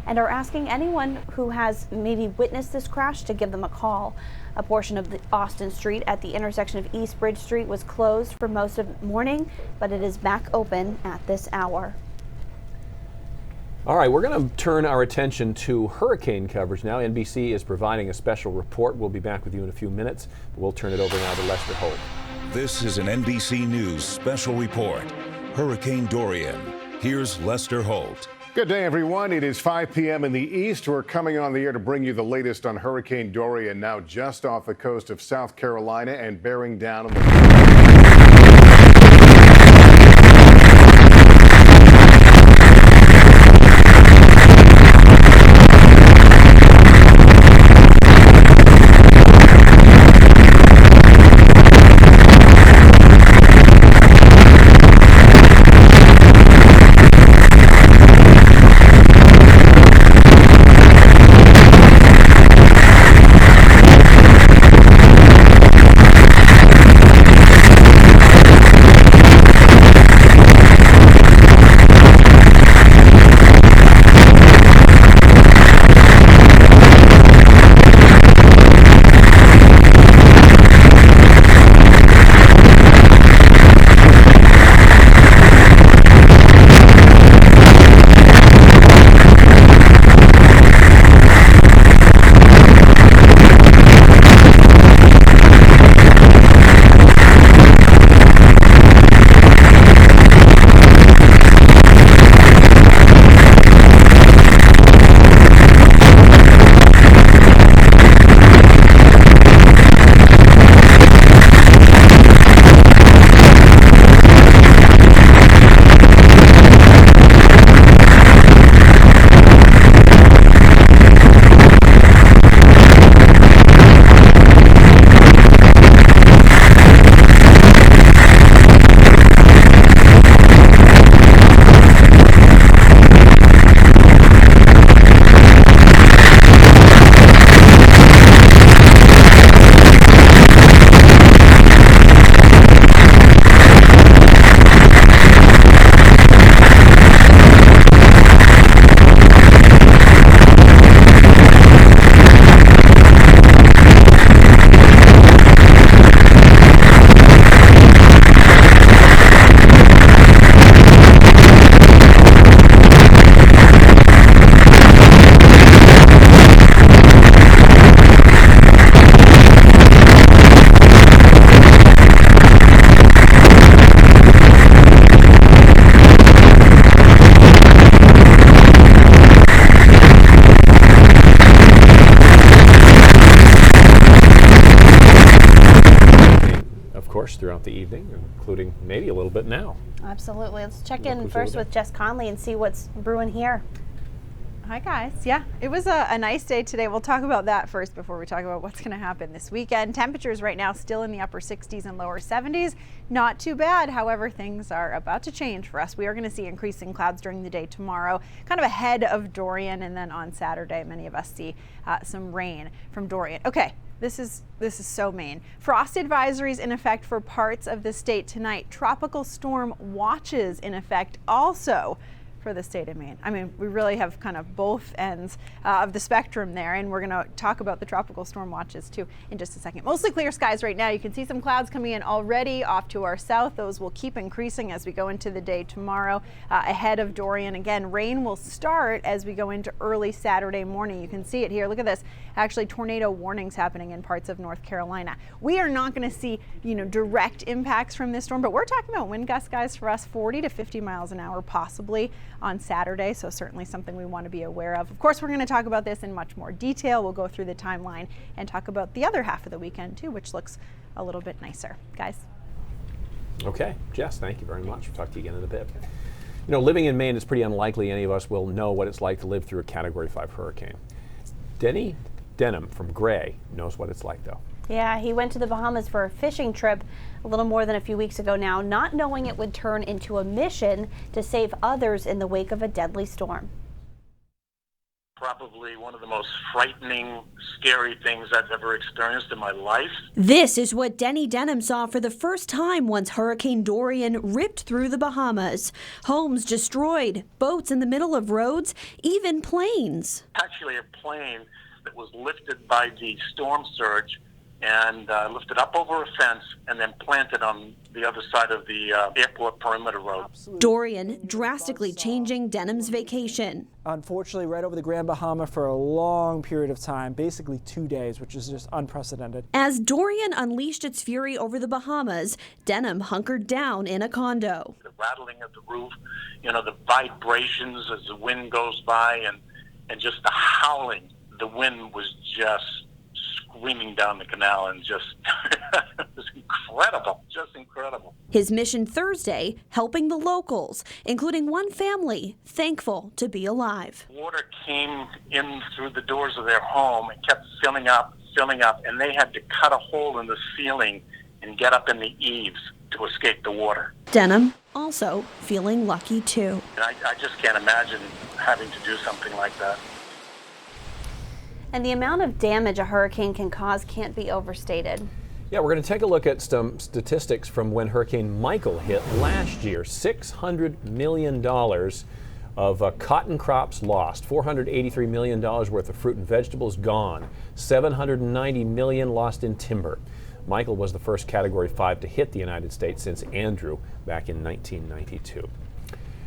and are asking anyone who has maybe witnessed this crash to give them a call. A portion of the Austin Street at the intersection of East Bridge Street was closed for most of the morning, but it is back open at this hour. All right, we're going to turn our attention to hurricane coverage now. NBC is providing a special report. We'll be back with you in a few minutes. We'll turn it over now to Lester Holt. This is an NBC News special report. Hurricane Dorian. Here's Lester Holt. Good day, everyone. It is 5 p.m. in the east. We're coming on the air to bring you the latest on Hurricane Dorian, now just off the coast of South Carolina and bearing down on the throughout the evening, including maybe a little bit now. Absolutely. Let's check in first with Jess Conley and see what's brewing here. Hi guys. Yeah, it was a nice day today. We'll talk about that first before we talk about what's going to happen this weekend. Temperatures right now still in the upper 60s and lower 70s. Not too bad. However, things are about to change for us. We are going to see increasing clouds during the day tomorrow, kind of ahead of Dorian, and then on Saturday, many of us see some rain from Dorian. Okay. This is so Maine. Frost advisories in effect for parts of the state tonight. Tropical storm watches in effect also for the state of Maine. I mean, we really have kind of both ends of the spectrum there, and we're going to talk about the tropical storm watches too in just a second. Mostly clear skies right now. You can see some clouds coming in already off to our south. Those will keep increasing as we go into the day tomorrow ahead of Dorian. Again, rain will start as we go into early Saturday morning. You can see it here. Look at this. Actually, tornado warnings happening in parts of North Carolina. We are not going to see, direct impacts from this storm, but we're talking about wind gusts, guys, for us 40 to 50 miles an hour possibly on Saturday, so certainly something we want to be aware of. Of course, we're going to talk about this in much more detail. We'll go through the timeline and talk about the other half of the weekend too, which looks a little bit nicer. Guys. Okay, Jess, thank you very much. We'll talk to you again in a bit. Living in Maine, it's pretty unlikely any of us will know what it's like to live through a Category 5 hurricane. Denny Denham from Gray knows what it's like, though. Yeah, he went to the Bahamas for a fishing trip a little more than a few weeks ago now, not knowing it would turn into a mission to save others in the wake of a deadly storm. probably one of the most frightening, scary things I've ever experienced in my life. This is what Denny Denham saw for the first time once Hurricane Dorian ripped through the Bahamas. Homes destroyed, boats in the middle of roads, even planes. Actually, a plane that was lifted by the storm surge and lifted up over a fence and then planted on the other side of the airport perimeter road. Dorian drastically changing Denham's vacation. Unfortunately, right over the Grand Bahama for a long period of time, basically 2 days, which is just unprecedented. As Dorian unleashed its fury over the Bahamas, Denham hunkered down in a condo. The rattling of the roof, the vibrations as the wind goes by, and just the howling. The wind was just screaming down the canal, and just it was incredible, just incredible. His mission Thursday, helping the locals, including one family thankful to be alive. Water came in through the doors of their home and kept filling up, and they had to cut a hole in the ceiling and get up in the eaves to escape the water. Denham also feeling lucky too. And I just can't imagine having to do something like that. And the amount of damage a hurricane can cause can't be overstated. Yeah, we're going to take a look at some statistics from when Hurricane Michael hit last year. $600 million of cotton crops lost, $483 million worth of fruit and vegetables gone, $790 million lost in timber. Michael was the first Category 5 to hit the United States since Andrew back in 1992.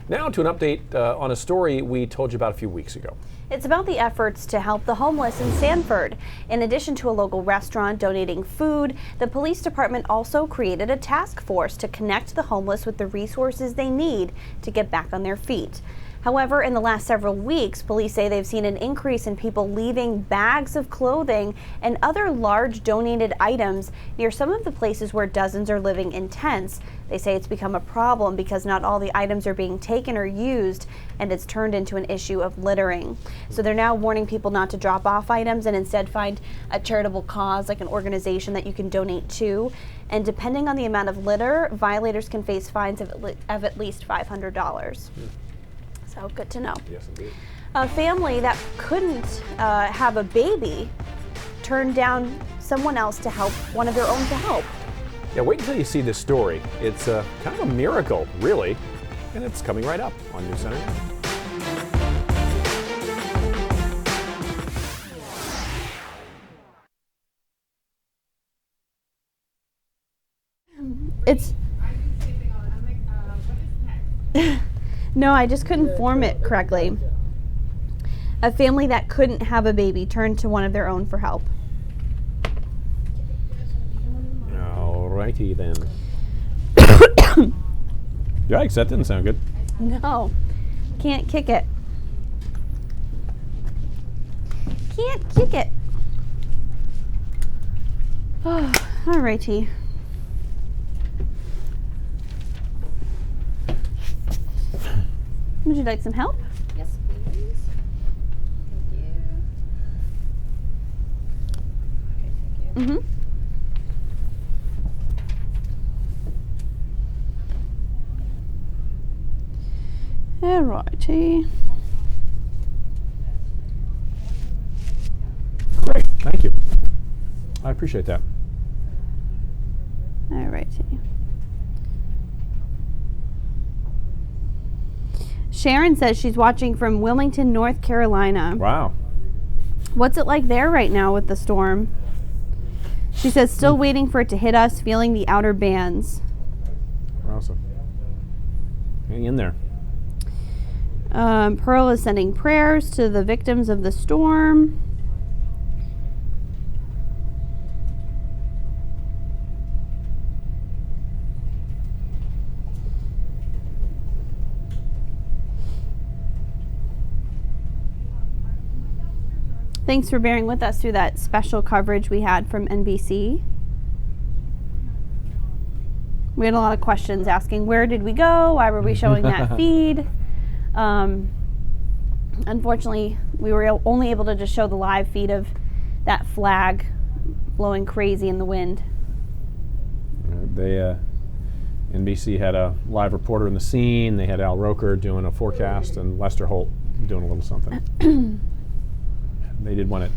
Now to an update on a story we told you about a few weeks ago. It's about the efforts to help the homeless in Sanford. In addition to a local restaurant donating food, the police department also created a task force to connect the homeless with the resources they need to get back on their feet. However, in the last several weeks, police say they've seen an increase in people leaving bags of clothing and other large donated items near some of the places where dozens are living in tents. They say it's become a problem because not all the items are being taken or used, and it's turned into an issue of littering. So they're now warning people not to drop off items and instead find a charitable cause like an organization that you can donate to. And depending on the amount of litter, violators can face fines of at least $500. So good to know. Yes, indeed. A family that couldn't have a baby turned down someone else to help, one of their own to help. Yeah, wait until you see this story. It's kind of a miracle, really, and it's coming right up on News Center. It's no, I just couldn't form it correctly. A family that couldn't have a baby turned to one of their own for help. Alrighty then. Yikes, that didn't sound good. No, can't kick it. Can't kick it. Oh, alrighty. Would you like some help? Yes, please. Thank you. Okay, thank you. Mm-hmm. Alrighty. Great, thank you. I appreciate that. Alrighty. Sharon says she's watching from Wilmington, North Carolina. Wow. What's it like there right now with the storm? She says still waiting for it to hit us, feeling the outer bands. Awesome. Hang in there. Pearl is sending prayers to the victims of the storm. Thanks for bearing with us through that special coverage we had from NBC. We had a lot of questions asking, where did we go? Why were we showing that feed? Unfortunately, we were only able to just show the live feed of that flag blowing crazy in the wind. NBC had a live reporter in the scene. They had Al Roker doing a forecast and Lester Holt doing a little something. They did one at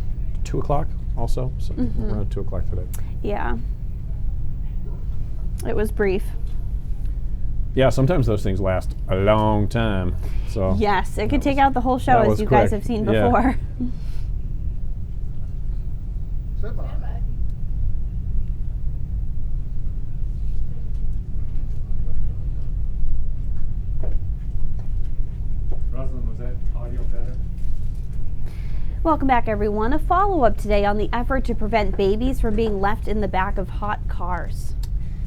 2 o'clock also, so around 2 o'clock today. Yeah. It was brief. Yeah, sometimes those things last a long time. So Yes, it could take out the whole show, that as was you guys quick. have seen Yeah. before. Rosalind, was that audio better? Welcome back, everyone. A follow-up today on the effort to prevent babies from being left in the back of hot cars.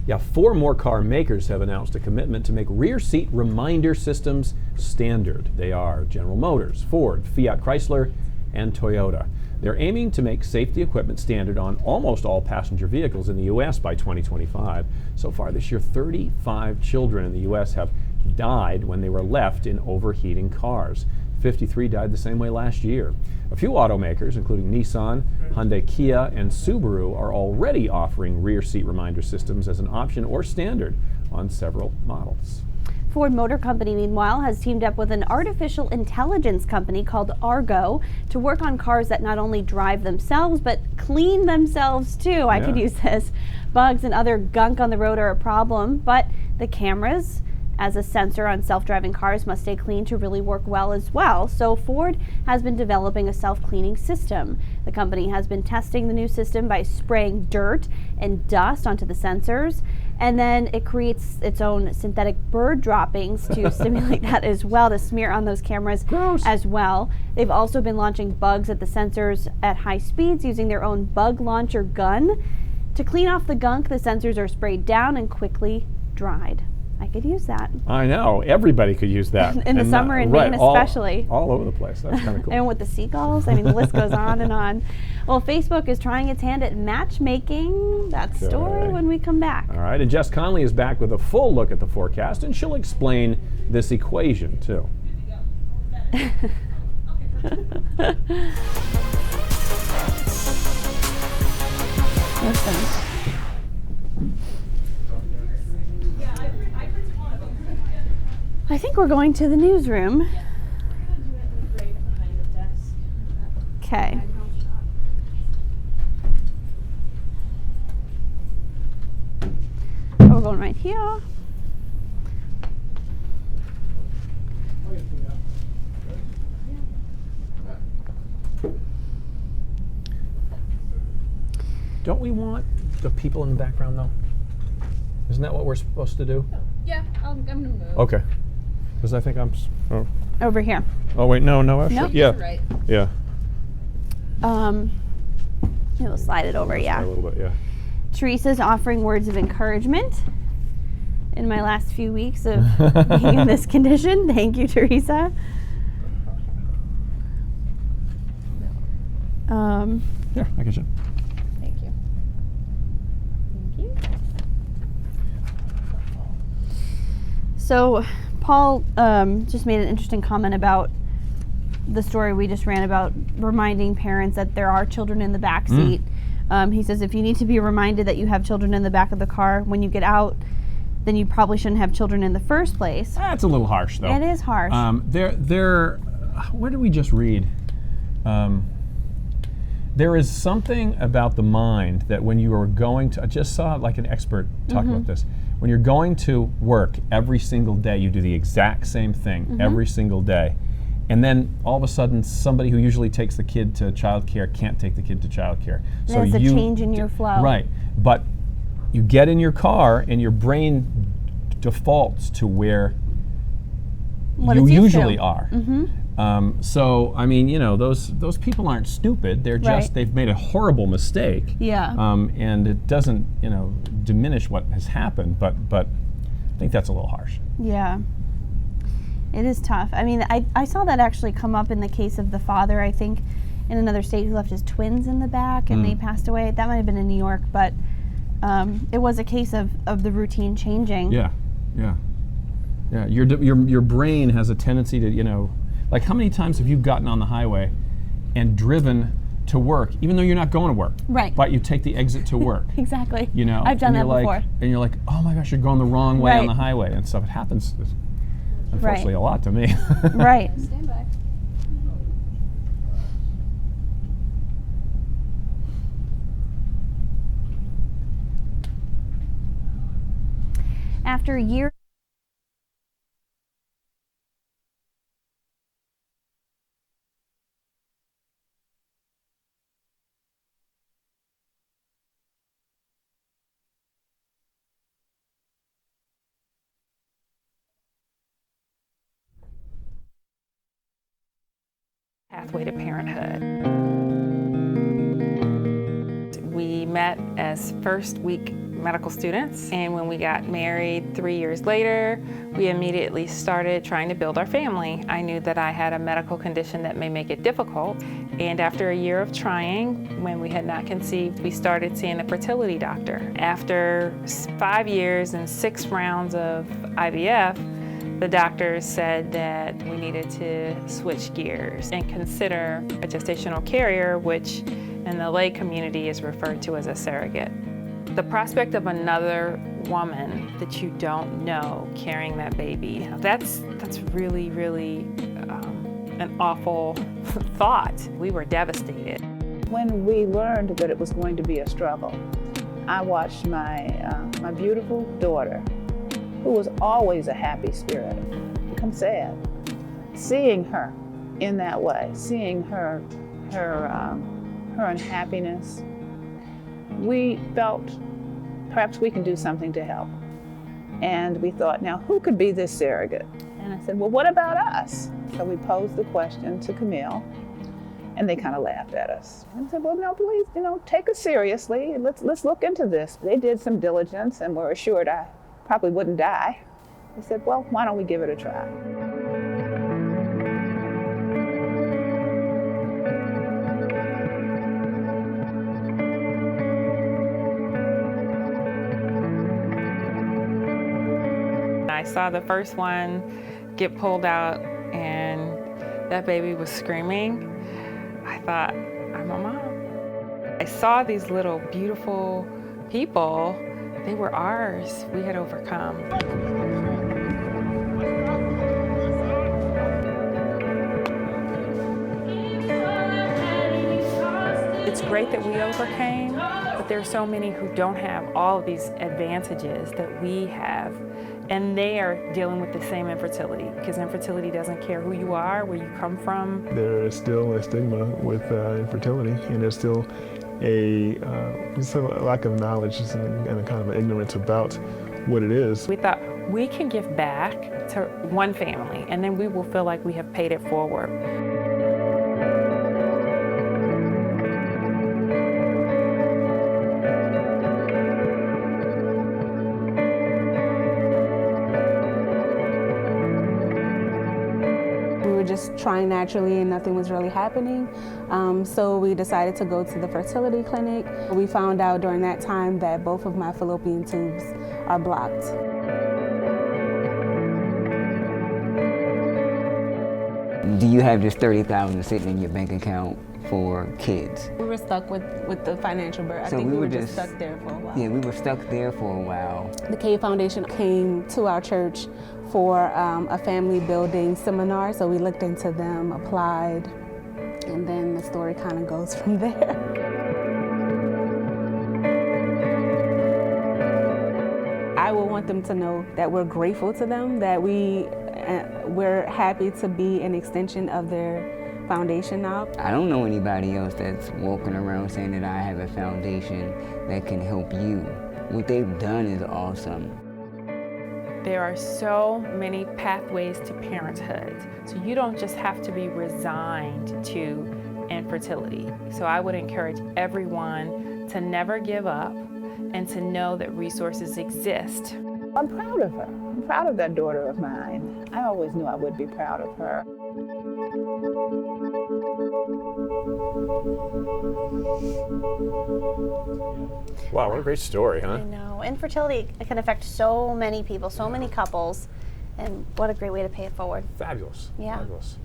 Yeah, 4 more car makers have announced a commitment to make rear seat reminder systems standard. They are General Motors, Ford, Fiat Chrysler, and Toyota. They're aiming to make safety equipment standard on almost all passenger vehicles in the U.S. by 2025. So far this year, 35 children in the U.S. have died when they were left in overheating cars. 53 died the same way last year. A few automakers, including Nissan, Hyundai, Kia, and Subaru, are already offering rear seat reminder systems as an option or standard on several models. Ford Motor Company, meanwhile, has teamed up with an artificial intelligence company called Argo to work on cars that not only drive themselves, but clean themselves too. I could use this. Bugs and other gunk on the road are a problem, but the cameras, as a sensor on self-driving cars, must stay clean to really work well as well. So Ford has been developing a self-cleaning system. The company has been testing the new system by spraying dirt and dust onto the sensors, and then it creates its own synthetic bird droppings to stimulate that as well, to smear on those cameras as well. They've also been launching bugs at the sensors at high speeds using their own bug launcher gun. To clean off the gunk, the sensors are sprayed down and quickly dried. I could use that. I know, everybody could use that. In the summer in Maine especially. All over the place, that's kind of cool. And with the seagulls, I mean, the list goes on and on. Well, Facebook is trying its hand at matchmaking. That story when we come back. All right, and Jess Conley is back with a full look at the forecast, and she'll explain this equation, too. Listen. I think we're going to the newsroom. Okay. Oh, we're going right here. Don't we want the people in the background, though? Isn't that what we're supposed to do? Yeah, I'm gonna move. Okay. Because I think I'm... Over here. Oh, wait, no, actually. Nope. Yeah. Right. Yeah. We'll slide it over, yeah. A little bit, yeah. Teresa's offering words of encouragement in my last few weeks of being in this condition. Thank you, Teresa. Here, I get you. Thank you. Thank you. So, Paul just made an interesting comment about the story we just ran about reminding parents that there are children in the back seat. He says if you need to be reminded that you have children in the back of the car when you get out, then you probably shouldn't have children in the first place. That's a little harsh, though. It is harsh. What did we just read? There is something about the mind that when you are going to, I just saw like an expert talk about this, when you're going to work every single day, you do the exact same thing every single day. And then all of a sudden, somebody who usually takes the kid to childcare can't take the kid to childcare. So there's a change in your flow. Right. But you get in your car and your brain defaults to where you usually are. So, I mean, you know, those people aren't stupid. They're just, they've made a horrible mistake. Yeah. And it doesn't, you know, diminish what has happened, but I think that's a little harsh. Yeah. It is tough. I mean, I saw that actually come up in the case of the father, I think, in another state who left his twins in the back and they passed away. That might have been in New York, but it was a case of the routine changing. Yeah. Your brain has a tendency to, you know, like how many times have you gotten on the highway and driven to work, even though you're not going to work? Right. But you take the exit to work. Exactly. You know, I've done that before. And you're like, oh my gosh, you're going the wrong way on the highway and stuff. It happens, unfortunately, a lot to me. Right. Stand by. After years pathway to parenthood. We met as first week medical students, and when we got married 3 years later, we immediately started trying to build our family. I knew that I had a medical condition that may make it difficult, and after a year of trying, when we had not conceived, we started seeing a fertility doctor. After 5 years and 6 rounds of IVF, the doctors said that we needed to switch gears and consider a gestational carrier, which in the lay community is referred to as a surrogate. The prospect of another woman that you don't know carrying that baby, that's really, really an awful thought. We were devastated. When we learned that it was going to be a struggle, I watched my beautiful daughter, who was always a happy spirit, become sad. Seeing her in that way, seeing her unhappiness, we felt perhaps we can do something to help. And we thought, now who could be this surrogate? And I said, well, what about us? So we posed the question to Camille, and they kind of laughed at us. And I said, well, no, please, take us seriously, and let's look into this. They did some diligence and were assured I probably wouldn't die. They said, well, why don't we give it a try? I saw the first one get pulled out, and that baby was screaming. I thought, I'm a mom. I saw these little beautiful people. They were ours. We had overcome. It's great that we overcame, but there are so many who don't have all of these advantages that we have, and they are dealing with the same infertility, because infertility doesn't care who you are, where you come from. There is still a stigma with infertility, and there's still a lack of knowledge and a kind of ignorance about what it is. We thought we can give back to one family, and then we will feel like we have paid it forward. Just trying naturally and nothing was really happening. So we decided to go to the fertility clinic. We found out during that time that both of my fallopian tubes are blocked. Do you have just $30,000 sitting in your bank account for kids? We were stuck with the financial burden. So I think we we were were just stuck there for a while. Yeah, we were stuck there for a while. The Cave Foundation came to our church for a family building seminar, so we looked into them, applied, and then the story kind of goes from there. I would want them to know that we're grateful to them, that we're happy to be an extension of their foundation now. I don't know anybody else that's walking around saying that I have a foundation that can help you. What they've done is awesome. There are so many pathways to parenthood. So you don't just have to be resigned to infertility. So I would encourage everyone to never give up and to know that resources exist. I'm proud of her. I'm proud of that daughter of mine. I always knew I would be proud of her. Wow, what a great story, huh? I know. Infertility can affect so many people, so many couples, and what a great way to pay it forward. Fabulous. Yeah. Fabulous.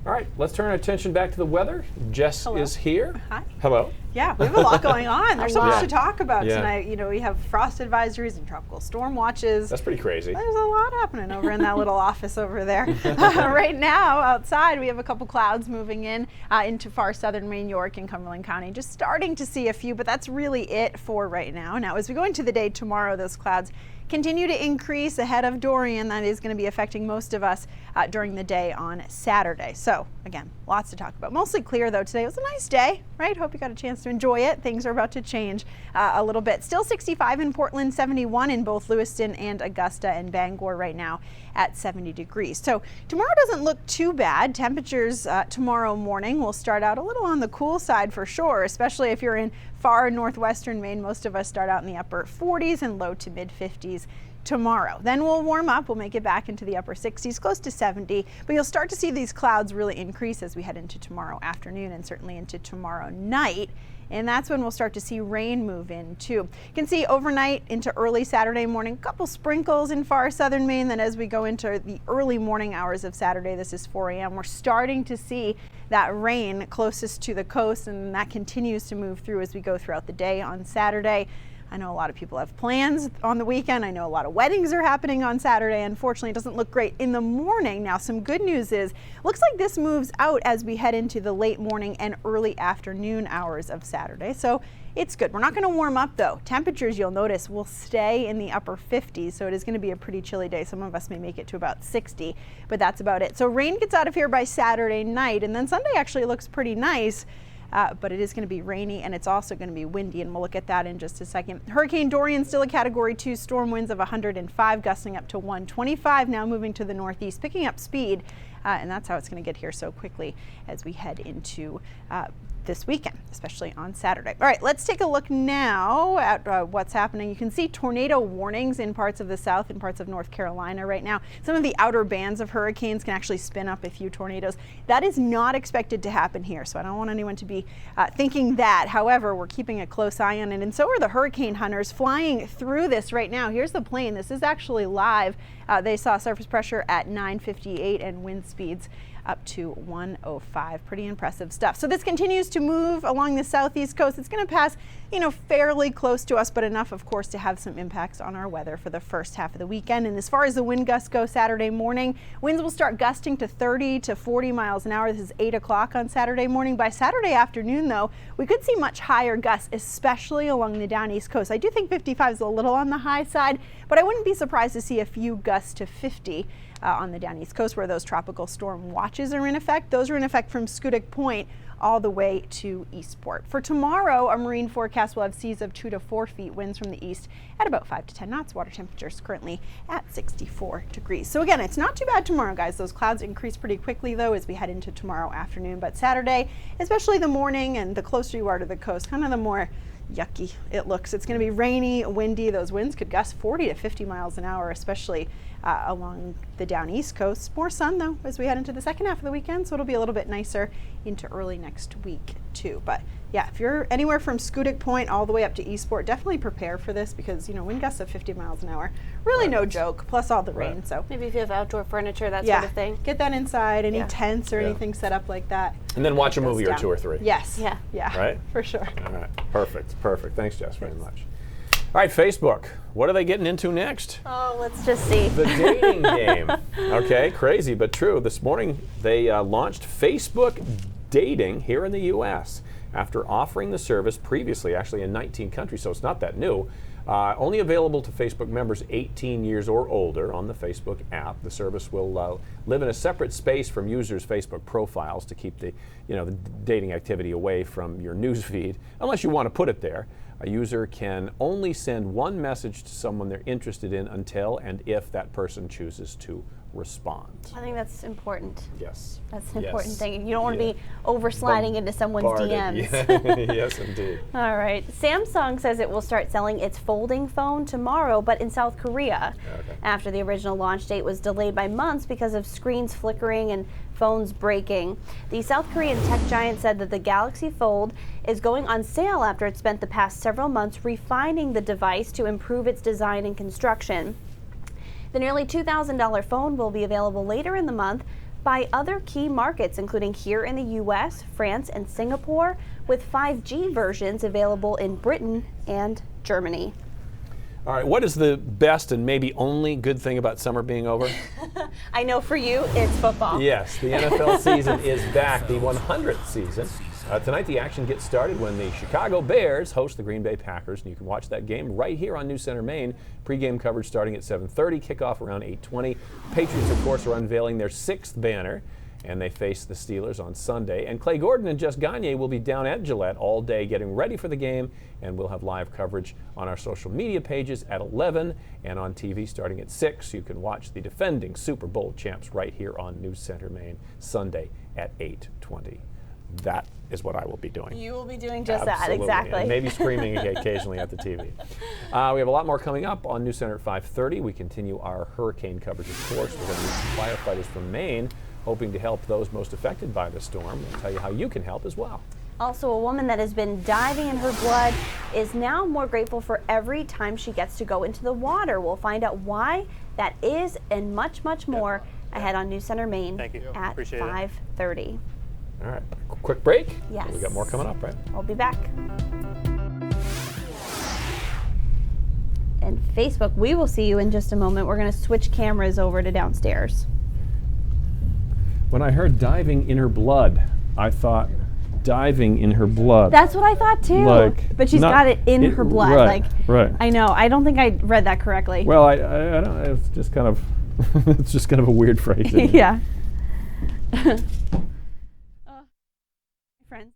All right, let's turn our attention back to the weather. Jess is here. Hi. Hello. Yeah, we have a lot going on. There's so much to talk about Yeah. tonight. We have frost advisories and tropical storm watches. That's pretty crazy. There's a lot happening over in that little office over there. Right now, outside, we have a couple clouds moving into far southern Maine, York, and Cumberland County. Just starting to see a few, but that's really it for right now. Now, as we go into the day tomorrow, those clouds continue to increase ahead of Dorian. That is going to be affecting most of us during the day on Saturday. So again, lots to talk about. Mostly clear though today. It was a nice day, right? Hope you got a chance to enjoy it. Things are about to change a little bit. Still 65 in Portland, 71 in both Lewiston and Augusta and Bangor right now at 70 degrees. So tomorrow doesn't look too bad. Temperatures tomorrow morning will start out a little on the cool side for sure, especially if you're in far northwestern Maine. Most of us start out in the upper 40s and low to mid 50s tomorrow. Then we'll warm up. We'll make it back into the upper 60s, close to 70, but you'll start to see these clouds really increase as we head into tomorrow afternoon and certainly into tomorrow night. And that's when we'll start to see rain move in too. You can see overnight into early Saturday morning, a couple sprinkles in far southern Maine. Then as we go into the early morning hours of Saturday, this is 4 a.m., we're starting to see that rain closest to the coast, and that continues to move through as we go throughout the day on Saturday. I know a lot of people have plans on the weekend. I know a lot of weddings are happening on Saturday. Unfortunately, it doesn't look great in the morning. Now, some good news is, looks like this moves out as we head into the late morning and early afternoon hours of Saturday. So it's good. We're not going to warm up though. Temperatures, you'll notice, will stay in the upper 50s. So it is going to be a pretty chilly day. Some of us may make it to about 60, but that's about it. So rain gets out of here by Saturday night, and then Sunday actually looks pretty nice. But it is going to be rainy, and it's also going to be windy, and we'll look at that in just a second. Hurricane Dorian still a Category 2 storm, winds of 105, gusting up to 125, now moving to the northeast, picking up speed, and that's how it's going to get here so quickly as we head into this weekend, especially on Saturday. All right, let's take a look now at what's happening. You can see tornado warnings in parts of the south and parts of North Carolina right now. Some of the outer bands of hurricanes can actually spin up a few tornadoes. That is not expected to happen here, so I don't want anyone to be thinking that. However, we're keeping a close eye on it, and so are the hurricane hunters flying through this right now. Here's the plane. This is actually live. They saw surface pressure at 958 and wind speeds up to 105. Pretty impressive stuff. So this continues to move along the southeast coast. It's going to pass, fairly close to us, but enough, of course, to have some impacts on our weather for the first half of the weekend. And as far as the wind gusts go Saturday morning, winds will start gusting to 30 to 40 miles an hour. This is 8 o'clock on Saturday morning. By Saturday afternoon, though, we could see much higher gusts, especially along the down east coast. I do think 55 is a little on the high side, but I wouldn't be surprised to see a few gusts to 50 on the down east coast where those tropical storm watches are in effect. Those are in effect from Schoodic Point all the way to Eastport. For tomorrow, our marine forecast will have seas of 2 to 4 feet, winds from the east at about 5 to 10 knots. Water temperatures currently at 64 degrees. So again, it's not too bad tomorrow, guys. Those clouds increase pretty quickly though as we head into tomorrow afternoon, but Saturday, especially the morning and the closer you are to the coast, kind of the more yucky it looks. It's going to be rainy, windy. Those winds could gust 40 to 50 miles an hour, especially along the down east coast. More sun though as we head into the second half of the weekend, so it'll be a little bit nicer into early next week too. But yeah, if you're anywhere from Schoodic Point all the way up to Eastport, definitely prepare for this because wind gusts of 50 miles an hour, really no joke, plus all the rain. So maybe if you have outdoor furniture, that sort of thing, get that inside, any tents or anything set up like that. And then watch a movie or 2 or 3. Yes. Yeah. Right? For sure. All right. Perfect. Thanks, Jess, very much. All right, Facebook. What are they getting into next? Oh, let's just see. The dating game. Okay, crazy but true. This morning they launched Facebook Dating here in the U.S. after offering the service previously, actually in 19 countries, so it's not that new. Only available to Facebook members 18 years or older on the Facebook app. The service will live in a separate space from users' Facebook profiles to keep the dating activity away from your news feed, unless you want to put it there. A user can only send one message to someone they're interested in until and if that person chooses to respond. I think that's important. Yes. That's an important thing. You don't want to be oversliding into someone's DMs. Yes, indeed. All right. Samsung says it will start selling its folding phone tomorrow, but in South Korea. Okay. After the original launch date was delayed by months because of screens flickering and phones breaking. The South Korean tech giant said that the Galaxy Fold is going on sale after it spent the past several months refining the device to improve its design and construction. The nearly $2,000 phone will be available later in the month by other key markets, including here in the U.S., France, and Singapore, with 5G versions available in Britain and Germany. All right, what is the best and maybe only good thing about summer being over? I know for you, it's football. Yes, the NFL season is back, the 100th season Tonight the action gets started when the Chicago Bears host the Green Bay Packers, and you can watch that game right here on News Center Maine. Pre-game coverage starting at 7:30, kickoff around 8:20. Patriots, of course, are unveiling their 6th banner, and they face the Steelers on Sunday. And Clay Gordon and Jess Gagne will be down at Gillette all day getting ready for the game, and we'll have live coverage on our social media pages at 11 and on TV starting at 6. You can watch the defending Super Bowl champs right here on News Center Maine Sunday at 8:20. That is what I will be doing. You will be doing just Absolutely. that, exactly. And maybe screaming occasionally at the TV. We have a lot more coming up on News Center at 5:30. We continue our hurricane coverage, of course. We're going to meet some firefighters from Maine, hoping to help those most affected by the storm. We'll tell you how you can help as well. Also, a woman that has been diving in her blood is now more grateful for every time she gets to go into the water. We'll find out why that is and much, much more ahead on News Center Maine at 5:30. All right, quick break. Yes. We got more coming up, right? We'll be back. And Facebook, we will see you in just a moment. We're going to switch cameras over to downstairs. When I heard diving in her blood, I thought diving in her blood. That's what I thought too. Like, but she's got it in her blood. Right, right. I know. I don't think I read that correctly. Well, I don't. It's just kind of, it's just kind of a weird phrase. Yeah. Friends.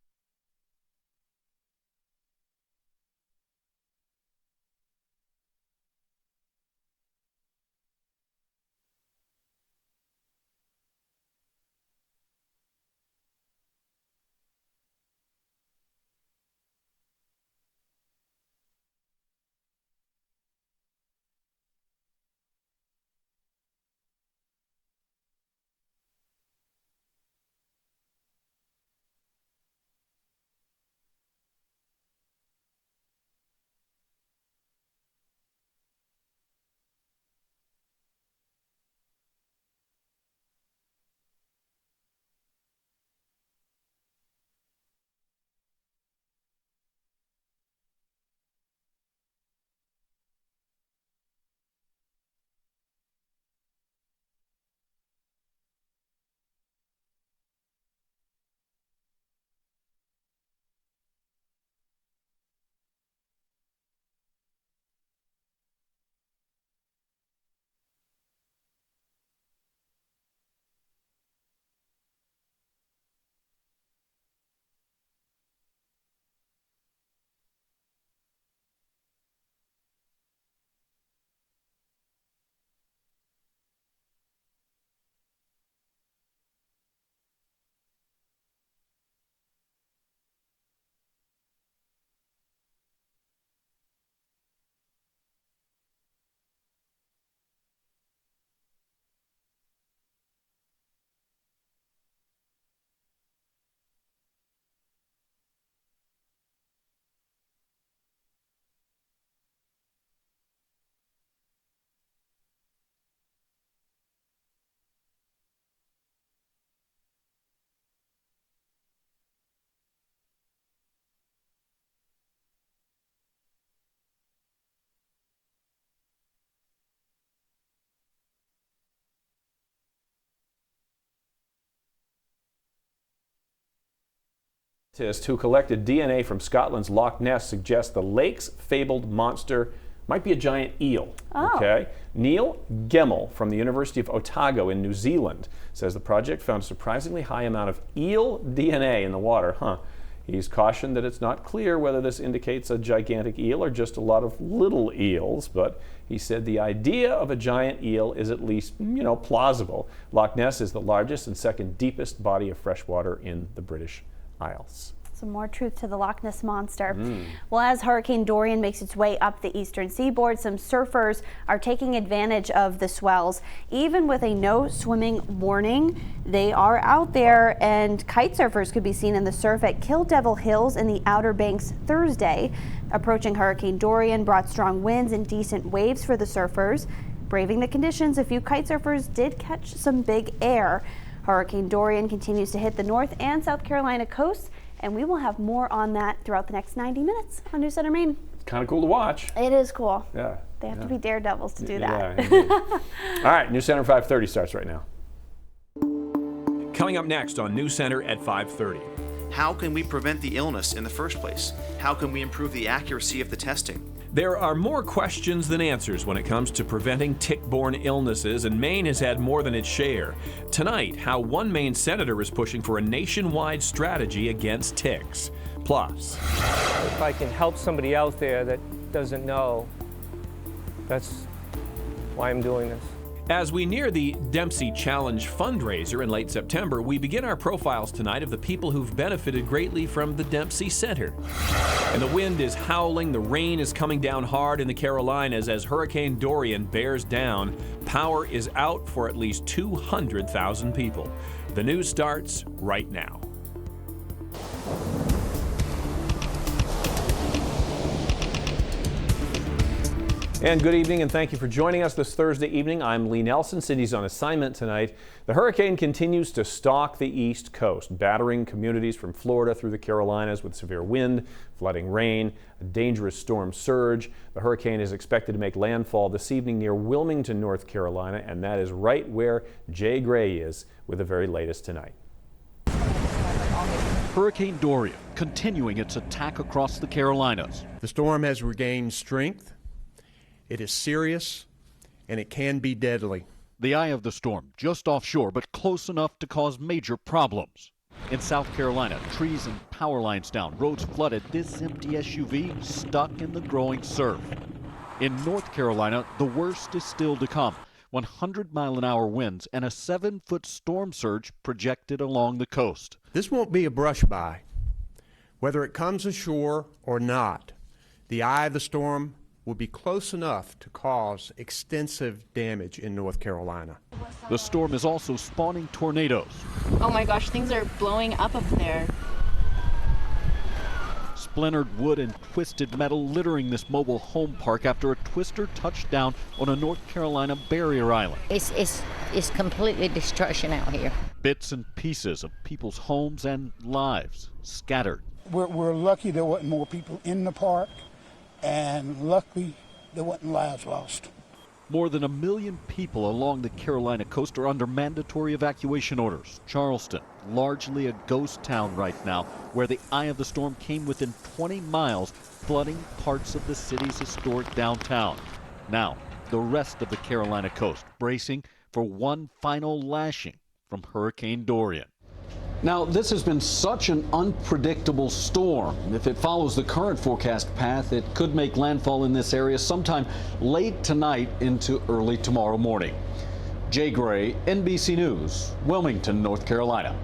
Scientists who collected DNA from Scotland's Loch Ness suggest the lake's fabled monster might be a giant eel. Oh. Okay. Neil Gemmell from the University of Otago in New Zealand says the project found a surprisingly high amount of eel DNA in the water. He's cautioned that it's not clear whether this indicates a gigantic eel or just a lot of little eels, but he said the idea of a giant eel is at least, plausible. Loch Ness is the largest and second deepest body of fresh water in the British Isles. Some more truth to the Loch Ness Monster. Well, as Hurricane Dorian makes its way up the eastern seaboard, some surfers are taking advantage of the swells. Even with a no swimming warning, they are out there, and kite surfers could be seen in the surf at Kill Devil Hills in the Outer Banks Thursday. Approaching Hurricane Dorian brought strong winds and decent waves for the surfers. Braving the conditions, a few kite surfers did catch some big air. Hurricane Dorian continues to hit the North and South Carolina coast, and we will have more on that throughout the next 90 minutes on News Center Maine. It's kind of cool to watch. It is cool. Yeah. They have to be daredevils to do that. All right, News Center 5:30 starts right now. Coming up next on News Center at 5:30. How can we prevent the illness in the first place? How can we improve the accuracy of the testing? There are more questions than answers when it comes to preventing tick-borne illnesses, and Maine has had more than its share. Tonight, how one Maine senator is pushing for a nationwide strategy against ticks. Plus, if I can help somebody out there that doesn't know, that's why I'm doing this. as we near the Dempsey Challenge fundraiser in late September, we begin our profiles tonight of the people who've benefited greatly from the Dempsey Center. And the wind is howling, the rain is coming down hard in the Carolinas as Hurricane Dorian bears down. Power is out for at least 200,000 people. The news starts right now. And good evening, and thank you for joining us this Thursday evening. I'm Lee Nelson. Cindy's on assignment tonight. The hurricane continues to stalk the East Coast, battering communities from Florida through the Carolinas with severe wind, flooding rain, a dangerous storm surge. The hurricane is expected to make landfall this evening near Wilmington, North Carolina, and that is right where Jay Gray is with the very latest tonight. Hurricane Dorian continuing its attack across the Carolinas. The storm has regained strength. It is serious, and it can be deadly. The eye of the storm just offshore, but close enough to cause major problems. In South Carolina, trees and power lines down, roads flooded, this empty SUV stuck in the growing surf. In North Carolina, the worst is still to come. 100-mile-an-hour winds and a 7-foot storm surge projected along the coast. This won't be a brush by. Whether it comes ashore or not, the eye of the storm will be close enough to cause extensive damage in North Carolina. The storm is also spawning tornadoes. Oh my gosh, things are blowing up there. Splintered wood and twisted metal littering this mobile home park after a twister touched down on a North Carolina barrier island. It's completely destruction out here. Bits and pieces of people's homes and lives scattered. We're lucky there wasn't more people in the park, and luckily there wasn't lives lost. More than 1 million people along the Carolina coast are under mandatory evacuation orders. Charleston, largely a ghost town right now, where the eye of the storm came within 20 miles, flooding parts of the city's historic downtown. Now, the rest of the Carolina coast bracing for one final lashing from Hurricane Dorian. Now, this has been such an unpredictable storm. If it follows the current forecast path, it could make landfall in this area sometime late tonight into early tomorrow morning. Jay Gray, NBC News, Wilmington, North Carolina.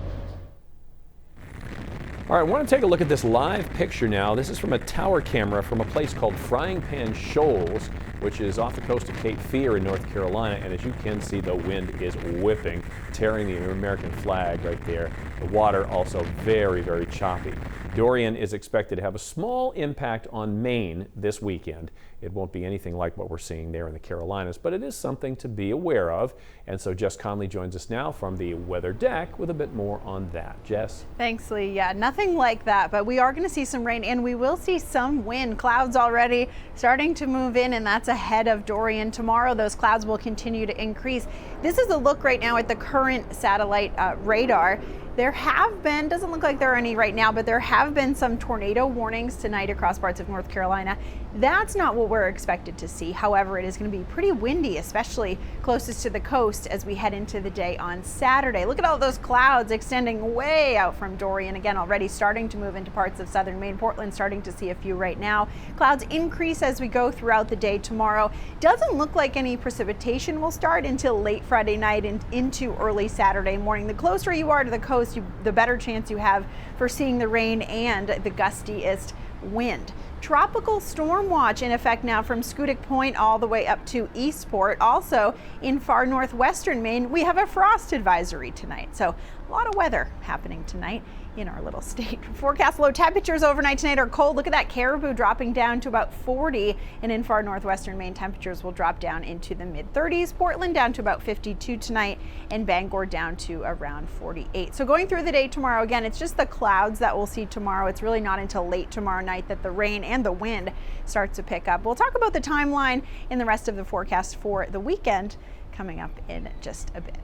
All right, I want to take a look at this live picture now. This is from a tower camera from a place called Frying Pan Shoals, which is off the coast of Cape Fear in North Carolina. And as you can see, the wind is whipping, tearing the American flag right there. The water also very, very choppy. Dorian is expected to have a small impact on Maine this weekend. It won't be anything like what we're seeing there in the Carolinas, but it is something to be aware of. And so Jess Conley joins us now from the weather deck with a bit more on that. Jess? Thanks, Lee. Yeah, nothing like that, but we are going to see some rain and we will see some wind. Clouds already starting to move in, and that's ahead of Dorian. Tomorrow, those clouds will continue to increase. This is a look right now at the current satellite radar. There have been, doesn't look like there are any right now, but there have been some tornado warnings tonight across parts of North Carolina. That's not what we're expected to see. However, it is going to be pretty windy, especially closest to the coast as we head into the day on Saturday. Look at all those clouds extending way out from Dorian. Again, already starting to move into parts of southern Maine. Portland starting to see a few right now. Clouds increase as we go throughout the day tomorrow. Doesn't look like any precipitation will start until late Friday night and into early Saturday morning. The closer you are to the coast, the better chance you have for seeing the rain and the gustiest wind. Tropical storm watch in effect now from Schoodic Point all the way up to Eastport. Also in far northwestern Maine, we have a frost advisory tonight. So a lot of weather happening tonight in our little state. Forecast low temperatures overnight tonight are cold. Look at that, Caribou dropping down to about 40, and in far northwestern Maine, temperatures will drop down into the mid-30s. Portland down to about 52 tonight, and Bangor down to around 48. So going through the day tomorrow, again, it's just the clouds that we'll see tomorrow. It's really not until late tomorrow night that the rain and the wind starts to pick up. We'll talk about the timeline in the rest of the forecast for the weekend coming up in just a bit.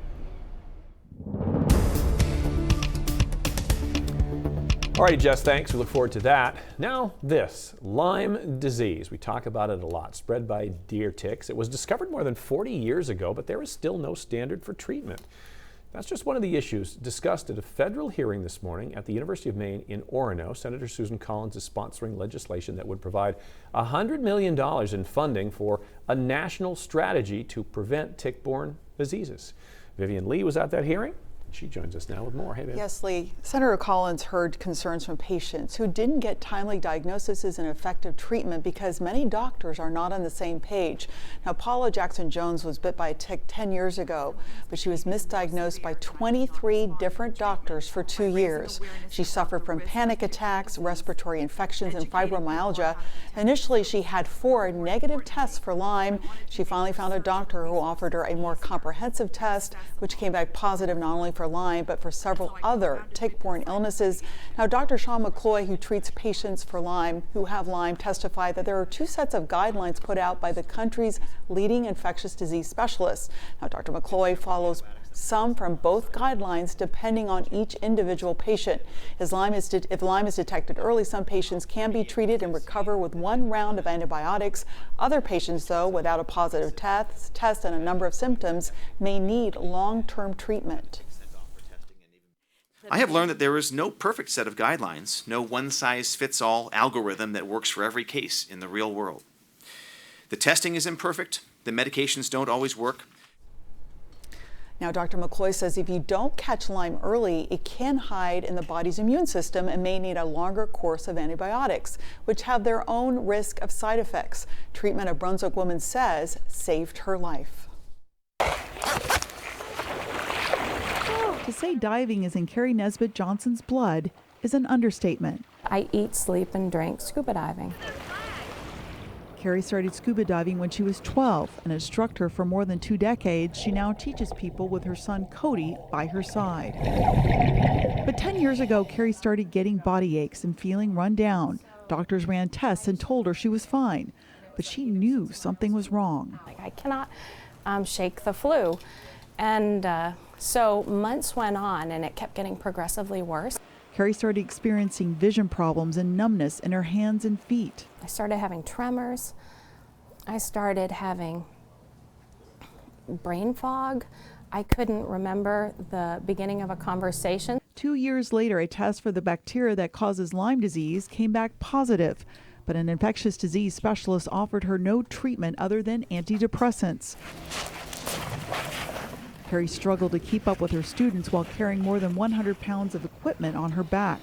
All right, Jess, thanks. We look forward to that. Now this, Lyme disease. We talk about it a lot, spread by deer ticks. It was discovered more than 40 years ago, but there is still no standard for treatment. That's just one of the issues discussed at a federal hearing this morning at the University of Maine in Orono. Senator Susan Collins is sponsoring legislation that would provide $100 million in funding for a national strategy to prevent tick-borne diseases. Vivian Lee was at that hearing. She joins us now with more. Hey, Viv. Yes, Lee. Senator Collins heard concerns from patients who didn't get timely diagnoses and effective treatment because many doctors are not on the same page. Now, Paula Jackson-Jones was bit by a tick 10 years ago, but she was misdiagnosed by 23 different doctors for 2 years. She suffered from panic attacks, respiratory infections, and fibromyalgia. Initially, she had 4 negative tests for Lyme. She finally found a doctor who offered her a more comprehensive test, which came back positive not only for Lyme, but for several other tick-borne illnesses. Now, Dr. Sean McCloy, who treats patients for Lyme who have Lyme, testified that there are 2 sets of guidelines put out by the country's leading infectious disease specialists. Now, Dr. McCloy follows some from both guidelines depending on each individual patient. If Lyme is detected early, some patients can be treated and recover with 1 round of antibiotics. Other patients, though, without a positive test and a number of symptoms, may need long-term treatment. I have learned that there is no perfect set of guidelines, no one-size-fits-all algorithm that works for every case in the real world. The testing is imperfect, the medications don't always work. Now, Dr. McCloy says if you don't catch Lyme early, it can hide in the body's immune system and may need a longer course of antibiotics, which have their own risk of side effects. Treatment, a Brunswick woman says, saved her life. To say diving is in Carrie Nesbitt Johnson's blood is an understatement. I eat, sleep, and drink scuba diving. Carrie started scuba diving when she was 12, an instructor for more than 2 decades. She now teaches people with her son Cody by her side. But 10 years ago, Carrie started getting body aches and feeling run down. Doctors ran tests and told her she was fine, but she knew something was wrong. I cannot shake the flu. And so months went on and it kept getting progressively worse. Carrie started experiencing vision problems and numbness in her hands and feet. I started having tremors. I started having brain fog. I couldn't remember the beginning of a conversation. 2 years later, a test for the bacteria that causes Lyme disease came back positive, but an infectious disease specialist offered her no treatment other than antidepressants. Carrie struggled to keep up with her students while carrying more than 100 pounds of equipment on her back.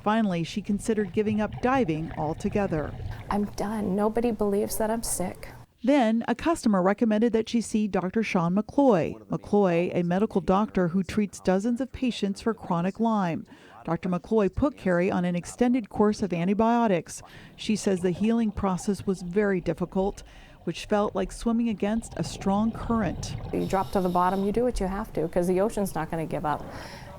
Finally, she considered giving up diving altogether. I'm done. Nobody believes that I'm sick. Then, a customer recommended that she see Dr. Sean McCloy. McCloy, a medical doctor who treats dozens of patients for chronic Lyme. Dr. McCloy put Carrie on an extended course of antibiotics. She says the healing process was very difficult, which felt like swimming against a strong current. You drop to the bottom, you do what you have to, because the ocean's not going to give up.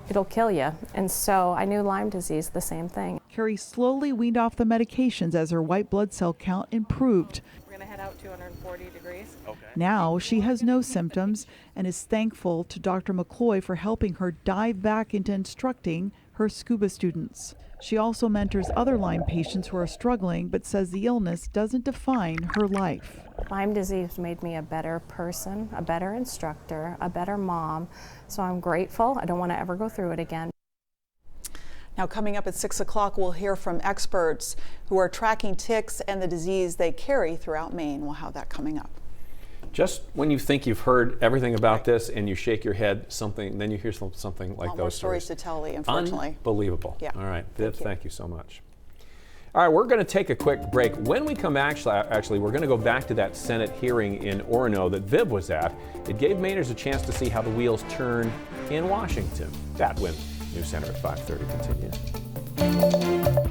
It'll kill you. And so I knew Lyme disease, the same thing. Carrie slowly weaned off the medications as her white blood cell count improved. We're going to head out 240 degrees. Okay. Now she has no symptoms and is thankful to Dr. McCloy for helping her dive back into instructing her scuba students. She also mentors other Lyme patients who are struggling, but says the illness doesn't define her life. Lyme disease made me a better person, a better instructor, a better mom. So I'm grateful. I don't want to ever go through it again. Now, coming up at 6 o'clock, we'll hear from experts who are tracking ticks and the disease they carry throughout Maine. We'll have that coming up. Just when you think you've heard everything about this and you shake your head, then you hear something like those more stories to tell, Lee, unfortunately. Unbelievable. Yeah. All right, Viv, thank you so much. All right, we're going to take a quick break. When we come back, actually, we're going to go back to that Senate hearing in Orono that Viv was at. It gave Mainers a chance to see how the wheels turn in Washington. That when News Center at 5:30 continues.